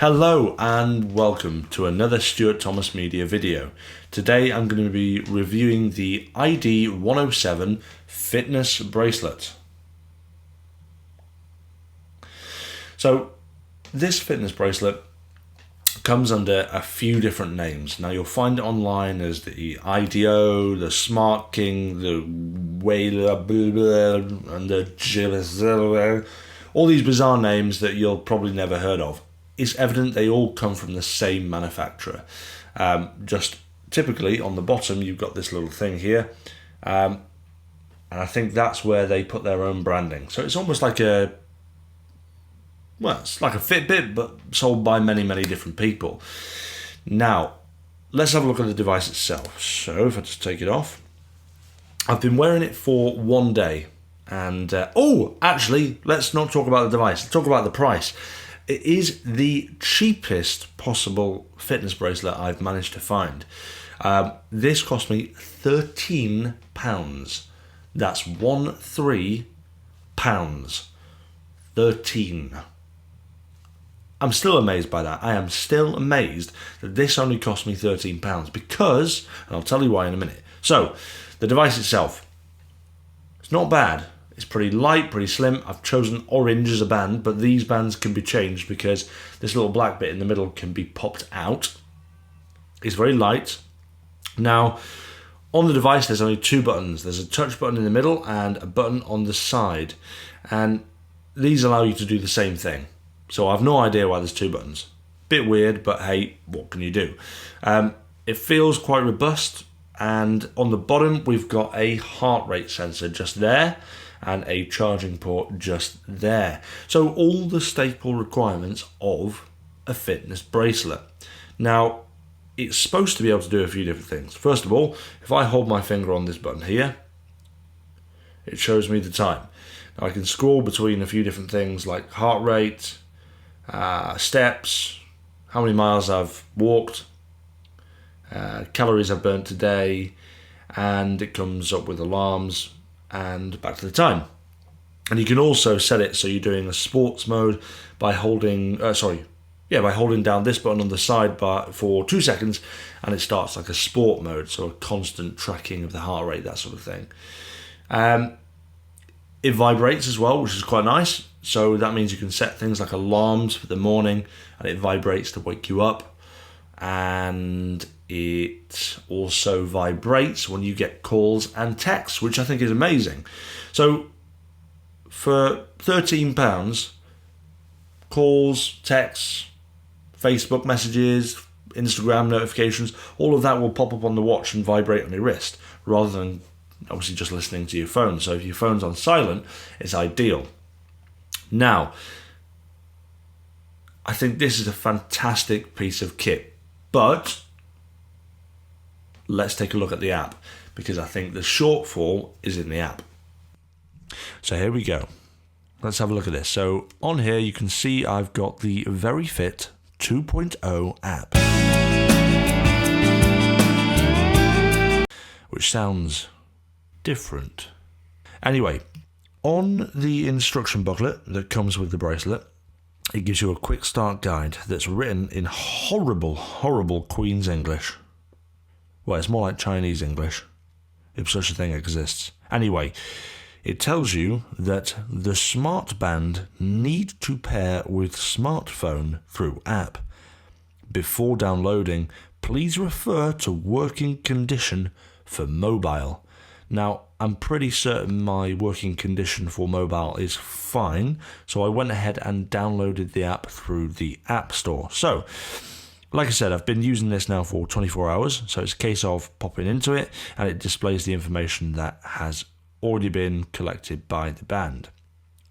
Hello and welcome to another Stuart Thomas Media video. Today I'm going to be reviewing the ID 107 fitness bracelet. So this fitness bracelet comes under a few different names. Now you'll find it online as the IDO, the Smart King, the Whaler, and the all these bizarre names that you'll probably never heard of. It's evident they all come from the same manufacturer. Just typically on the bottom you've got this little thing here, and I think that's where they put their own branding. So it's almost like it's like a Fitbit, but sold by many different people. Now, let's have a look at the device itself. So if I just take it off, I've been wearing it for one day, and actually, let's not talk about the device. Let's talk about the price. It is the cheapest possible fitness bracelet I've managed to find. This cost me £13. That's £13. 13. I'm still amazed by that. I am still amazed that this only cost me £13 because, and I'll tell you why in a minute. So, the device itself, it's not bad. It's pretty light, pretty slim. I've chosen orange as a band, but these bands can be changed because this little black bit in the middle can be popped out. It's very light. Now, on the device, there's only two buttons. There's a touch button in the middle and a button on the side. And these allow you to do the same thing. So I've no idea why there's two buttons. Bit weird, but hey, what can you do? It feels quite robust. And on the bottom, we've got a heart rate sensor just there, and a charging port just there. So all the staple requirements of a fitness bracelet. Now, it's supposed to be able to do a few different things. First of all, if I hold my finger on this button here, it shows me the time. Now I can scroll between a few different things like heart rate, steps, how many miles I've walked, calories I've burnt today, and it comes up with alarms and back to the time. And you can also set it so you're doing a sports mode by holding down this button on the sidebar for 2 seconds, and it starts like a sport mode, so a constant tracking of the heart rate, that sort of thing. It vibrates as well, which is quite nice. So that means you can set things like alarms for the morning, and it vibrates to wake you up. And it also vibrates when you get calls and texts, which I think is amazing. So for £13, calls, texts, Facebook messages, Instagram notifications, all of that will pop up on the watch and vibrate on your wrist, rather than obviously just listening to your phone. So if your phone's on silent, it's ideal. Now, I think this is a fantastic piece of kit, but let's take a look at the app, because I think the shortfall is in the app. So here we go. Let's have a look at this. So on here you can see I've got the VeryFit 2.0 app, which sounds different. Anyway, on the instruction booklet that comes with the bracelet, it gives you a quick start guide that's written in horrible Queen's English. Well, it's more like Chinese English, if such a thing exists. Anyway, it tells you that the smart band need to pair with smartphone through app. Before downloading, please refer to working condition for mobile. Now, I'm pretty certain my working condition for mobile is fine, so I went ahead and downloaded the app through the App Store. So, like I said, I've been using this now for 24 hours, so it's a case of popping into it, and it displays the information that has already been collected by the band.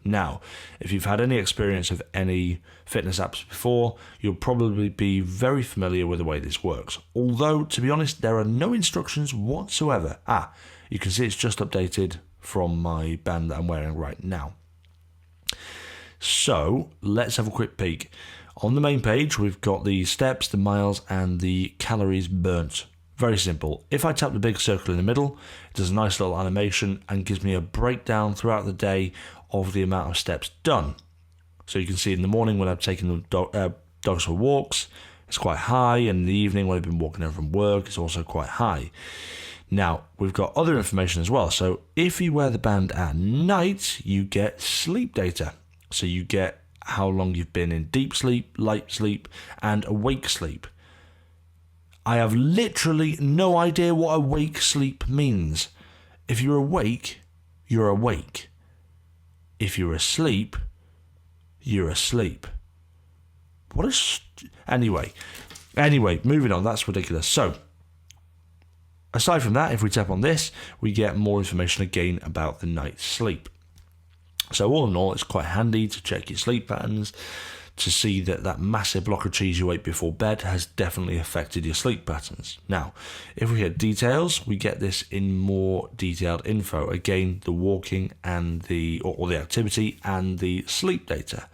Now, if you've had any experience of any fitness apps before, you'll probably be very familiar with the way this works. Although, to be honest, there are no instructions whatsoever. You can see it's just updated from my band that I'm wearing right now. So, let's have a quick peek. On the main page, we've got the steps, the miles, and the calories burnt. Very simple. If I tap the big circle in the middle, it does a nice little animation and gives me a breakdown throughout the day of the amount of steps done. So you can see in the morning when I've taken the dogs for walks, it's quite high, and in the evening when I've been walking home from work, it's also quite high. Now, we've got other information as well. So if you wear the band at night, you get sleep data. So you get how long you've been in deep sleep, light sleep, and awake sleep. I have literally no idea what awake sleep means. If you're awake, you're awake. If you're asleep, you're asleep. Anyway, moving on. That's ridiculous. So, aside from that, if we tap on this, we get more information again about the night's sleep. So all in all, it's quite handy to check your sleep patterns, to see that massive block of cheese you ate before bed has definitely affected your sleep patterns. Now, if we hit details, we get this in more detailed info. Again, the walking and the activity and the sleep data.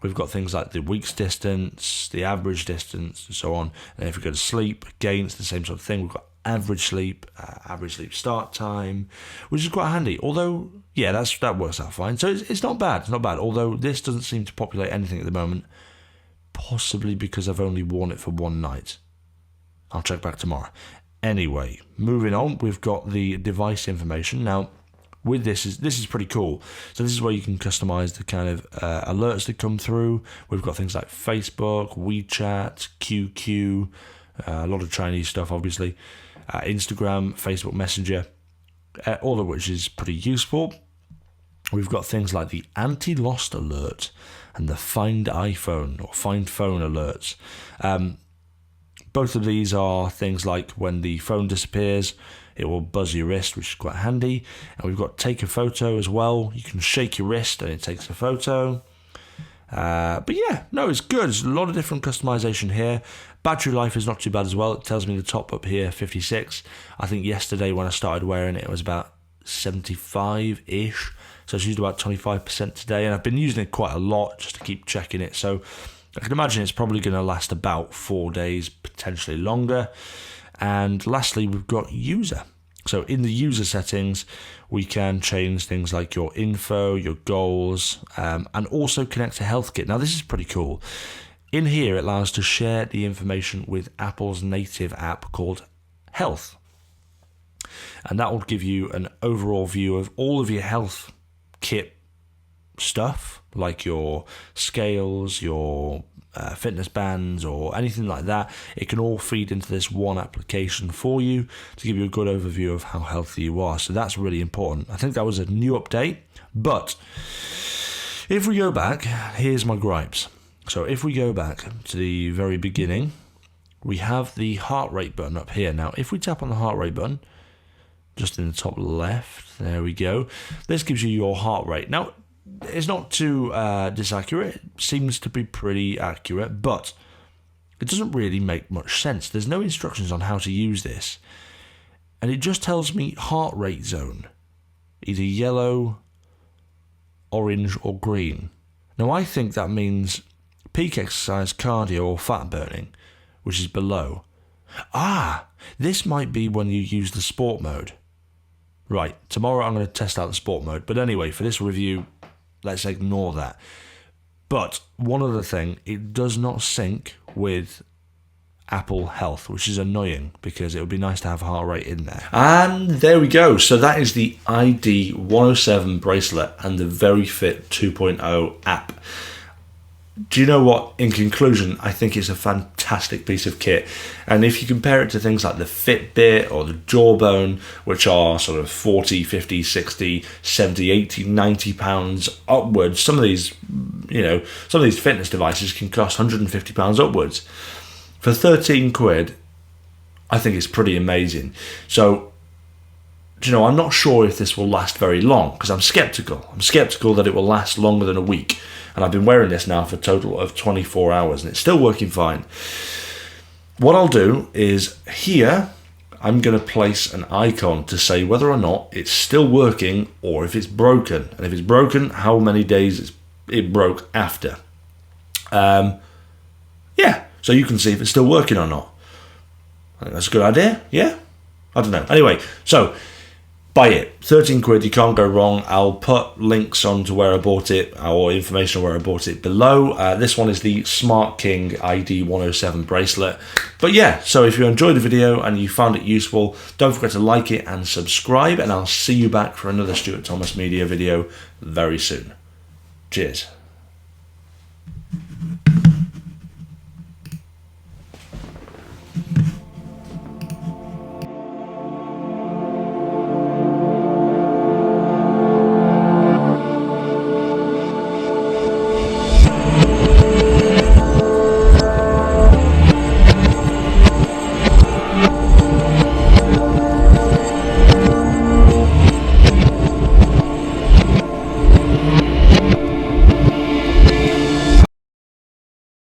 We've got things like the week's distance, the average distance, and so on. And if we go to sleep, again, it's the same sort of thing. We've got average sleep start time, which is quite handy. Although, yeah, that works out fine. So it's not bad. It's not bad. Although this doesn't seem to populate anything at the moment, possibly because I've only worn it for one night. I'll check back tomorrow. Anyway, moving on, we've got the device information. Now, with this is pretty cool. So this is where you can customize the kind of alerts that come through. We've got things like Facebook, WeChat, QQ, a lot of Chinese stuff, obviously, Instagram, Facebook Messenger, all of which is pretty useful. We've got things like the anti-lost alert and the Find iPhone or Find Phone alerts. Both of these are things like when the phone disappears, it will buzz your wrist, which is quite handy. And we've got take a photo as well. You can shake your wrist and it takes a photo. But yeah, no, it's good. There's a lot of different customization here. Battery life is not too bad as well. It tells me the top up here, 56. I think yesterday when I started wearing it, it was about 75-ish. So it's used about 25% today. And I've been using it quite a lot just to keep checking it. So I can imagine it's probably going to last about 4 days, potentially longer. And lastly, we've got user. So in the user settings, we can change things like your info, your goals, and also connect to HealthKit. Now, this is pretty cool. In here, it allows us to share the information with Apple's native app called Health. And that will give you an overall view of all of your health kit stuff, like your scales, your fitness bands or anything like that. It can all feed into this one application for you to give you a good overview of how healthy you are. So that's really important. I think that was a new update, but if we go back, here's my gripes. So if we go back to the very beginning, we have the heart rate button up here. Now, if we tap on the heart rate button, just in the top left, there we go. This gives you your heart rate. Now, it's not too disaccurate. It seems to be pretty accurate, but it doesn't really make much sense. There's no instructions on how to use this. And it just tells me heart rate zone. Either yellow, orange, or green. Now, I think that means peak exercise, cardio, or fat burning, which is below. This might be when you use the sport mode. Right, tomorrow I'm going to test out the sport mode. But anyway, for this review, let's ignore that. But one other thing, it does not sync with Apple Health, which is annoying because it would be nice to have heart rate in there. And there we go. So that is the ID 107 bracelet and the VeryFit 2.0 app. Do you know what? In conclusion, I think it's a fantastic piece of kit. And if you compare it to things like the Fitbit or the Jawbone, which are sort of 40, 50, 60, 70, 80, 90 pounds upwards, some of these fitness devices can cost 150 pounds upwards. For 13 quid, I think it's pretty amazing. So, I'm not sure if this will last very long because I'm skeptical. I'm skeptical that it will last longer than a week. And I've been wearing this now for a total of 24 hours and it's still working fine. What I'll do is here, I'm going to place an icon to say whether or not it's still working or if it's broken. And if it's broken, how many days it broke after. So you can see if it's still working or not. I think that's a good idea, yeah? I don't know. Anyway, so buy it. 13 quid, you can't go wrong. I'll put links on to where I bought it, or information on where I bought it below. This one is the Smart King ID 107 bracelet. But yeah, so if you enjoyed the video and you found it useful, don't forget to like it and subscribe, and I'll see you back for another Stuart Thomas Media video very soon. Cheers.